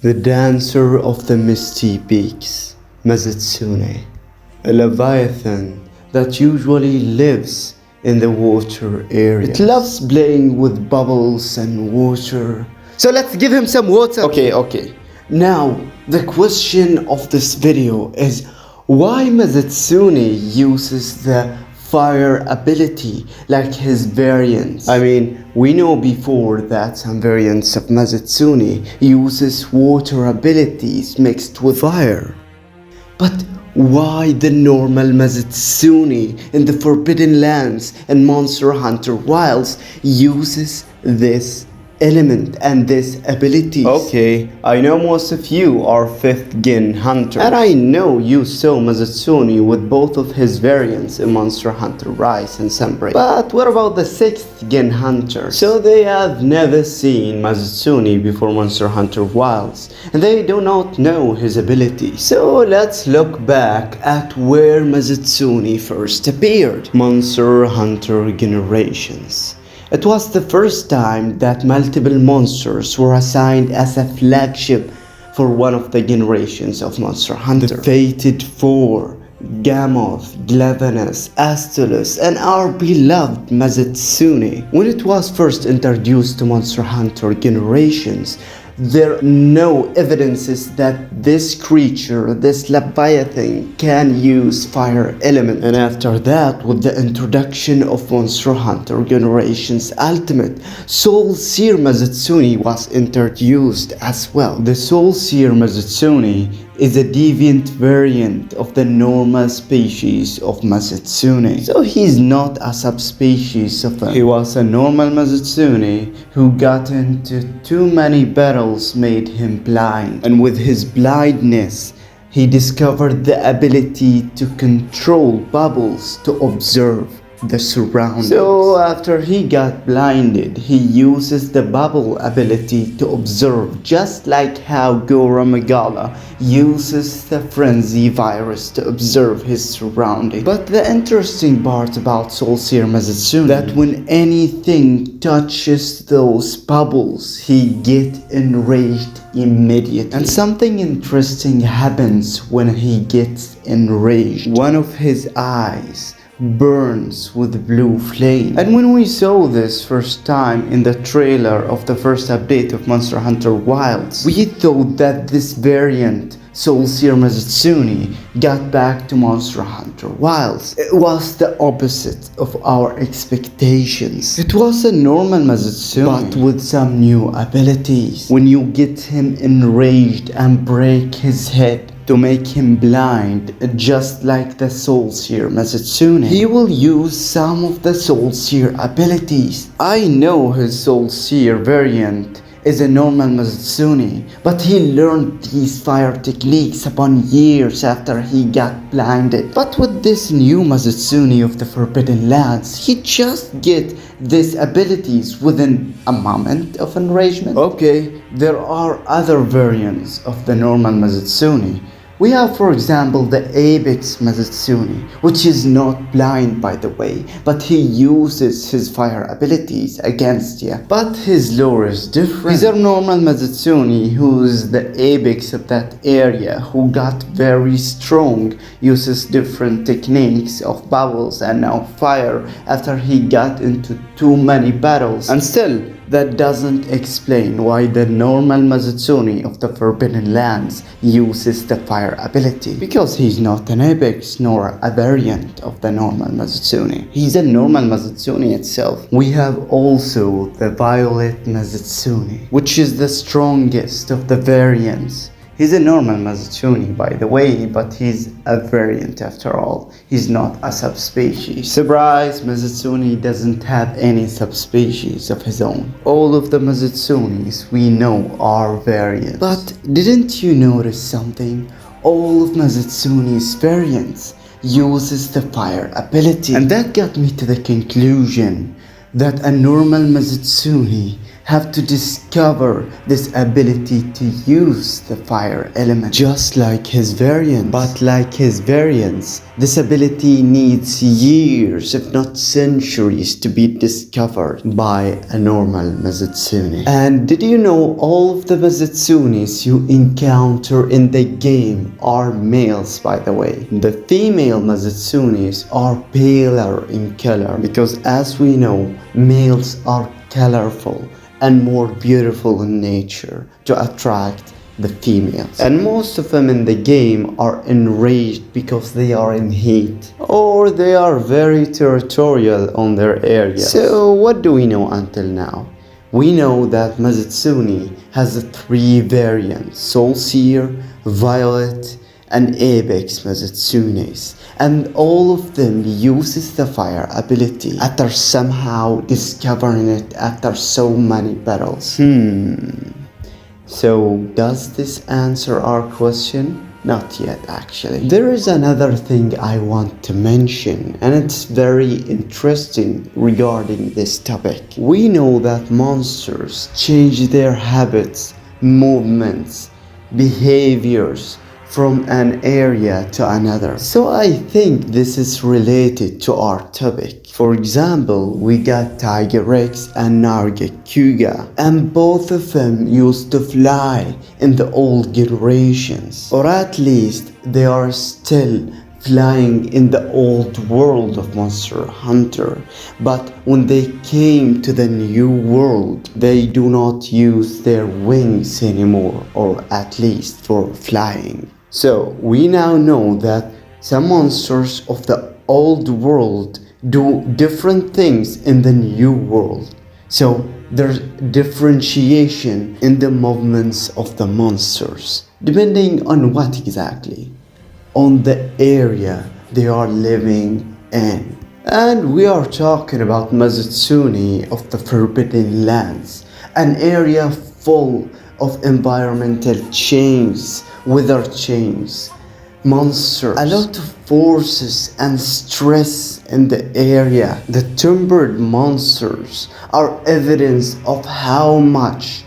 The dancer of the misty peaks, Mizutsune, a leviathan that usually lives in the water area. It loves playing with bubbles and water. So let's give him some water. Okay. Now, the question of this video is why Mizutsune uses the fire ability like his variants. I mean, we know before that some variants of Mizutsune uses water abilities mixed with fire. But why the normal Mizutsune in the Forbidden Lands and Monster Hunter Wilds uses this element and this ability? Okay, I know most of you are 5th gen hunters, and I know you saw Mizutsune with both of his variants in Monster Hunter Rise and Sunbreak. But what about the 6th gen hunters? So they have never seen Mizutsune before Monster Hunter Wilds, and they do not know his ability. So let's look back at where Mizutsune first appeared. Monster Hunter Generations. It was the first time that multiple monsters were assigned as a flagship for one of the generations of Monster Hunter. The Fated Four, Gammoth, Glavenus, Astolos, and our beloved Mizutsune. When it was first introduced to Monster Hunter Generations, there are no evidences that this creature, this leviathan, can use fire element. And after that, with the introduction of Monster Hunter Generations Ultimate, Soulseer Mizutsune was introduced as well. The Soulseer Mizutsune is a deviant variant of the normal species of Mizutsune. So he's not a subspecies of them. He was a normal Mizutsune who got into too many battles made him blind. And with his blindness, he discovered the ability to control bubbles to observe the surroundings. So after he got blinded, he uses the bubble ability to observe, just like how Gora Magala uses the frenzy virus to observe his surroundings. But the interesting part about Soulseer Mizutsune, that when anything touches those bubbles, he gets enraged immediately. And something interesting happens when he gets enraged. One of his eyes burns with blue flame. And when we saw this first time in the trailer of the first update of Monster Hunter Wilds, we thought that this variant, Soulseer Mizutsune, got back to Monster Hunter Wilds. It was the opposite of our expectations. It was a normal Mizutsune, but with some new abilities. When you get him enraged and break his head to make him blind, just like the Soulseer Mizutsune, he will use some of the Soulseer abilities. I know his Soulseer variant is a normal Mizutsune, but he learned these fire techniques upon years after he got blinded. But with this new Mizutsune of the Forbidden Lands, he just get these abilities within a moment of enragement. Okay, there are other variants of the normal Mizutsune. We have, for example, the Apex Mizutsune, which is not blind, by the way, but he uses his fire abilities against you. But his lore is different. He's a normal Mizutsune who is the Apex of that area, who got very strong, uses different techniques of bubbles and now fire after he got into too many battles. And still, that doesn't explain why the normal Mizutsune of the Forbidden Lands uses the fire ability, because he's not an Apex nor a variant of the normal Mizutsune. He's a normal Mizutsune itself. We have also the Violet Mizutsune, which is the strongest of the variants. He's a normal Mizutsune, by the way, but he's a variant after all. He's not a subspecies. Surprise, Mizutsune doesn't have any subspecies of his own. All of the Mizutsunes we know are variants. But didn't you notice something? All of Mizutsune's variants uses the fire ability. And that got me to the conclusion that a normal Mizutsune have to discover this ability to use the fire element, just like his variants. But like his variants, this ability needs years, if not centuries, to be discovered by a normal Mizutsune. And did you know all of the Mizutsunes you encounter in the game are males, by the way? The female Mizutsunes are paler in color because, as we know, males are colorful and more beautiful in nature to attract the females. And most of them in the game are enraged because they are in heat, or they are very territorial on their area. So what do we know until now? We know that Mizutsune has the 3 variants: Soulseer, Violet, and Apex Mizutsunes, and all of them uses the fire ability after somehow discovering it after so many battles. So does this answer our question? Not yet, actually. There is another thing I want to mention, and it's very interesting regarding this topic. We know that monsters change their habits, movements, behaviors from an area to another. So I think this is related to our topic. For example, we got Tiger Rex and Nargacuga, and both of them used to fly in the old generations, or at least they are still flying in the old world of Monster Hunter. But when they came to the new world, they do not use their wings anymore, or at least for flying. So we now know that some monsters of the old world do different things in the new world. So there's differentiation in the movements of the monsters, depending on what exactly? On the area they are living in. And we are talking about Mizutsune of the Forbidden Lands, an area full of environmental changes, weather change, monsters, a lot of forces and stress in the area. The timbered monsters are evidence of how much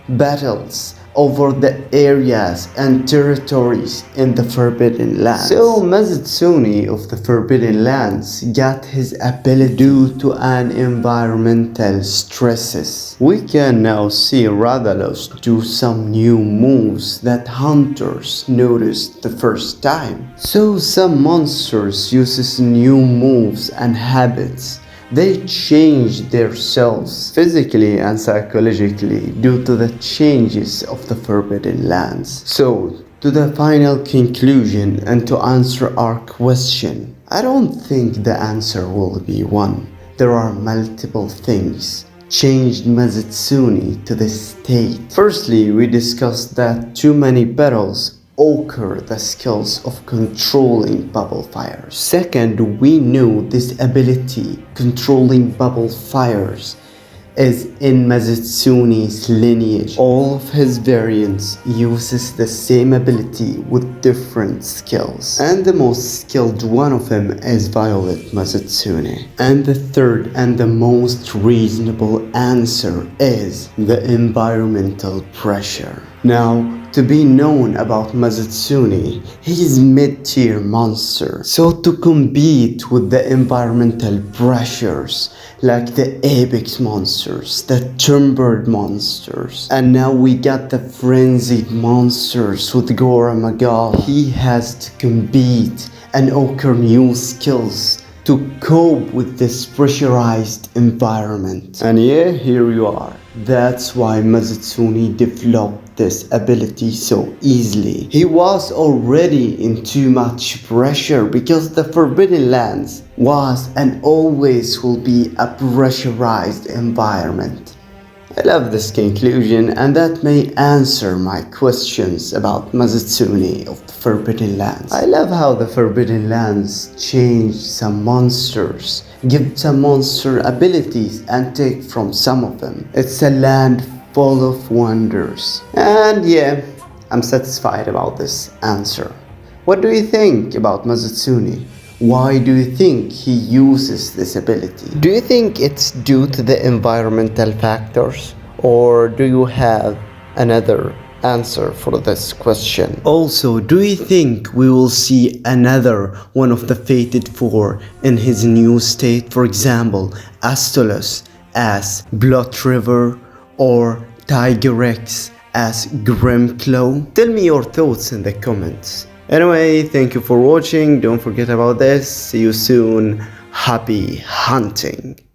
battles over the areas and territories in the Forbidden Lands. So Mizutsune of the Forbidden Lands got his ability due to an environmental stresses. We can now see Rathalos do some new moves that hunters noticed the first time. So some monsters uses new moves and habits. They change their selves physically and psychologically due to the changes of the Forbidden Lands. So, to the final conclusion and to answer our question, I don't think the answer will be one. There are multiple things changed Mizutsune to this state. Firstly, we discussed that too many battles occur the skills of controlling bubble fires. Second, we knew this ability, controlling bubble fires, is in Mizutsune's lineage. All of his variants uses the same ability with different skills, and the most skilled one of them is Violet Mizutsune. And the third and the most reasonable answer is the environmental pressure. Now, to be known about Mizutsune, he is mid-tier monster. So to compete with the environmental pressures like the apex monsters, the timbered monsters, and now we got the frenzied monsters with Gora Magal, he has to compete and occur new skills to cope with this pressurized environment. And yeah, here you are. That's why Mizutsune developed this ability so easily. He was already in too much pressure because the Forbidden Lands was and always will be a pressurized environment. I love this conclusion, and that may answer my questions about Mizutsune of the Forbidden Lands. I love how the Forbidden Lands changed some monsters, give some monster abilities and take from some of them. It's a land full of wonders. And yeah, I'm satisfied about this answer. What do you think about Mizutsune? Why do you think he uses this ability? Do you think it's due to the environmental factors? Or do you have another answer for this question? Also, do you think we will see another one of the Fated Four in his new state? For example, Astolos as Blood River or Tiger X as Grimclaw? Tell me your thoughts in the comments. Anyway, thank you for watching. Don't forget about this. See you soon. Happy hunting.